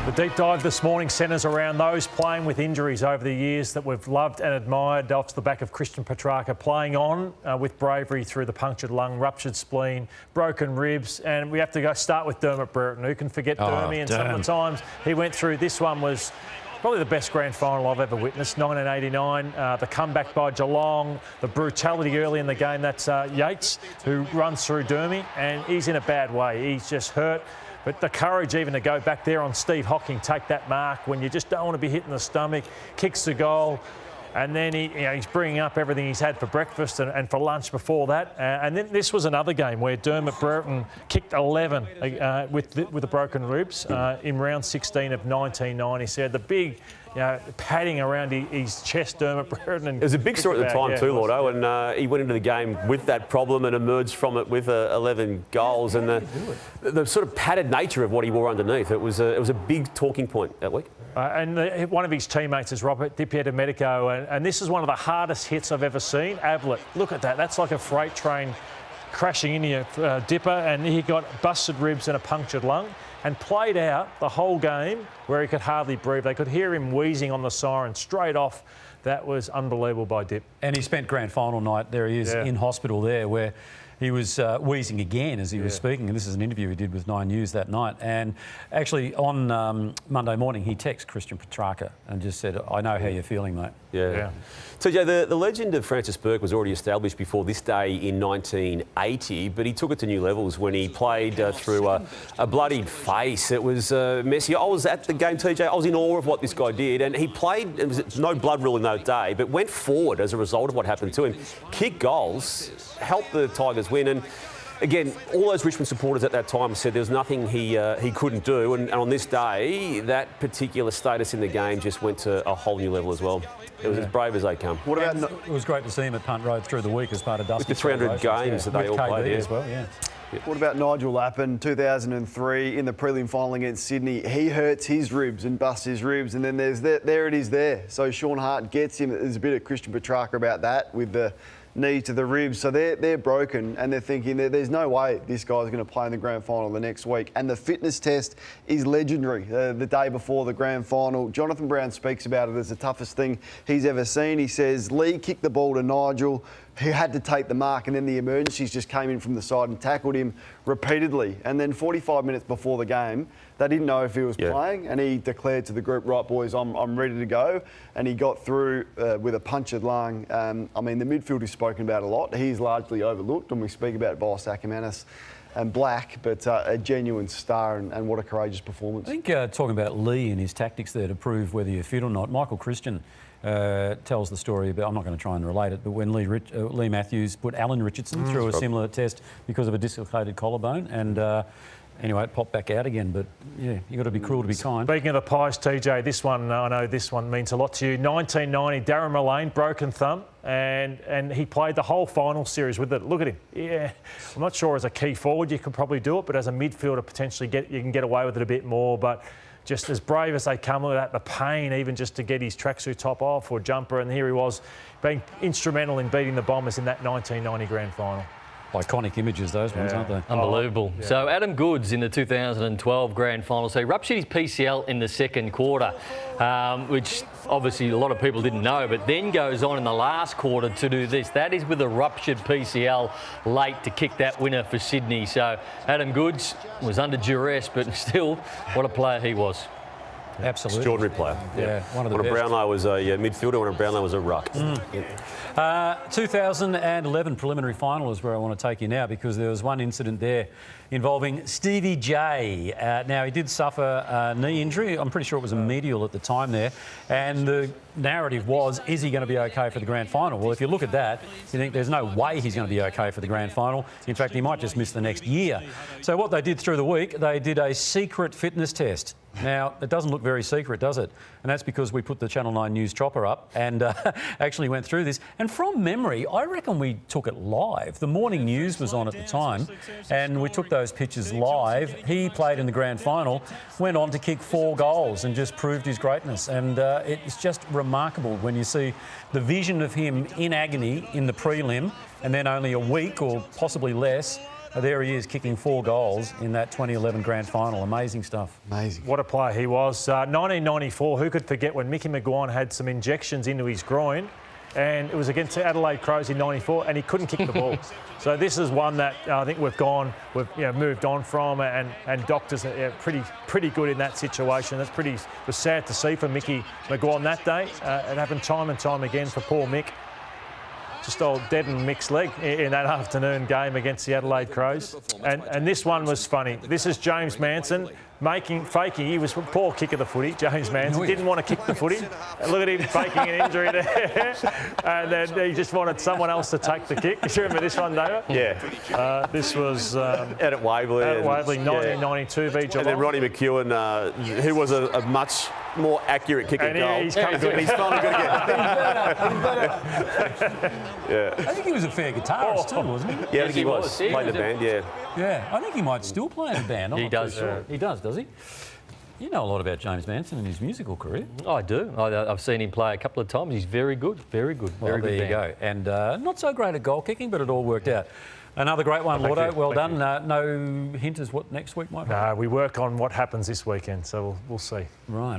The deep dive this morning centres around those playing with injuries over the years that we've loved and admired, off the back of Christian Petracca playing on with bravery through the punctured lung, ruptured spleen, broken ribs, and we have to start with Dermott Brereton. Who can forget Dermy? And some of the times he went through, this one was probably the best grand final I've ever witnessed, 1989. The comeback by Geelong, the brutality early in the game. That's Yates, who runs through Dermy, and he's in a bad way. He's just hurt. But the courage even to go back there on Steve Hocking, take that mark when you just don't want to be hit in the stomach, kicks the goal, and then he's bringing up everything he's had for breakfast and for lunch before that. And then this was another game where Dermott Brereton kicked 11 with the broken ribs in round 16 of 1990. So the big padding around his chest, Dermott Brereton. It was a big story at the time too, Llordo, and he went into the game with that problem and emerged from it with 11 goals. And the sort of padded nature of what he wore underneath, it was a big talking point that week. And one of his teammates is Robert Di Pierdomenico, and this is one of the hardest hits I've ever seen. Ablett, look at that. That's like a freight train crashing into your dipper, and he got busted ribs and a punctured lung, and played out the whole game where he could hardly breathe. They could hear him wheezing on the siren straight off. That was unbelievable by Dip. And he spent grand final night, there he is, in hospital there, where he was wheezing again as he was speaking. And this is an interview he did with 9 News that night. And actually on Monday morning, he texted Christian Petracca and just said, "I know how you're feeling, mate." Yeah. TJ, the legend of Francis Burke was already established before this day in 1980, but he took it to new levels when he played through a bloodied face. It was messy. I was at the game, TJ. I was in awe of what this guy did, and he played. It was no blood rule in that day, but went forward as a result of what happened to him. Kicked goals, helped the Tigers win, and again, all those Richmond supporters at that time said there was nothing he couldn't do, and on this day, that particular status in the game just went to a whole new level as well. It was as brave as they come. What about? It was great to see him at Punt Road through the week as part of Dusty. With the 300 games that they all played as well. What about Nigel Lappin, 2003, in the prelim final against Sydney? He hurts his ribs and busts his ribs, and then there it is there. So Sean Hart gets him. There's a bit of Christian Petracca about that with the knee to the ribs. So they're broken, and they're thinking that there's no way this guy's going to play in the grand final the next week. And the fitness test is legendary. The day before the grand final, Jonathan Brown speaks about it as the toughest thing he's ever seen. He says Lee kicked the ball to Nigel, who had to take the mark, and then the emergencies just came in from the side and tackled him repeatedly. And then 45 minutes before the game, they didn't know if he was playing, and he declared to the group, "Right, boys, I'm ready to go." And he got through with a punctured lung. I mean, the midfield is spoken about a lot. He's largely overlooked when we speak about Vice Ackermanis and Black, but a genuine star, and what a courageous performance. I think talking about Lee and his tactics there to prove whether you're fit or not, Michael Christian tells the story about, I'm not going to try and relate it, but when Lee Matthews put Alan Richardson through a similar test because of a dislocated collarbone, and anyway, it popped back out again. But yeah, you've got to be cruel to be kind. Speaking of the Pies, TJ, this one, I know this one means a lot to you. 1990, Darren Mullane, broken thumb, and he played the whole final series with it. Look at him. Yeah, I'm not sure as a key forward you could probably do it, but as a midfielder, potentially you can get away with it a bit more. But just as brave as they come with that, the pain even just to get his tracksuit top off or jumper, and here he was being instrumental in beating the Bombers in that 1990 grand final. Iconic images, those ones, aren't they? Unbelievable. So Adam Goodes in the 2012 grand final. So he ruptured his PCL in the second quarter, which obviously a lot of people didn't know, but then goes on in the last quarter to do this. That is with a ruptured PCL late to kick that winner for Sydney. So Adam Goodes was under duress, but still, what a player he was. Absolutely. Extraordinary player. Yeah, one of the best. Brownlow was a midfielder, when Brownlow was a ruck. 2011 preliminary final is where I want to take you now, because there was one incident there involving Stevie J. Now, he did suffer a knee injury. I'm pretty sure it was a medial at the time there. And the narrative was, is he going to be okay for the grand final? Well, if you look at that, you think there's no way he's going to be okay for the grand final. In fact, he might just miss the next year. So what they did through the week, they did a secret fitness test. Now, it doesn't look very secret, does it? And that's because we put the Channel 9 News chopper up and actually went through this. And from memory, I reckon we took it live. The morning news was on at the time, and we took those pictures live. He played in the grand final, went on to kick 4 goals and just proved his greatness. And it's just remarkable when you see the vision of him in agony in the prelim, and then only a week or possibly less, there he is kicking 4 goals in that 2011 grand final. Amazing stuff. Amazing. What a player he was. 1994, who could forget when Mickey Maguire had some injections into his groin, and it was against Adelaide Crows in 94, and he couldn't kick the ball. So this is one that I think we've moved on from, and doctors are pretty good in that situation. It was sad to see for Mickey Maguire on that day. It happened time and time again for poor Mick. Just old deadened Mick's leg in that afternoon game against the Adelaide Crows. And this one was funny. This is James Manson faking. He was a poor kick of the footy, James Manson. Didn't want to kick the footy. Look at him faking an injury there. And then he just wanted someone else to take the kick. You remember this one, David? Yeah. This was Out at Waverley. 1992 v Geelong. And then Ronnie McEwen, who was a much more accurate kick of goal. He's come good. He's finally good again. I think he was a fair guitarist too, wasn't he? Yeah, I think he was. Played the band, yeah. Yeah, I think he might still play in a band. I'm He not does. too sure. He does he? You know a lot about James Manson and his musical career. I do. I've seen him play a couple of times. He's very good. Very good. Well, there you go. And not so great at goal kicking, but it all worked out. Another great one, Llordo. Well done. No hint as what next week might be. No, we work on what happens this weekend, so we'll see. Right.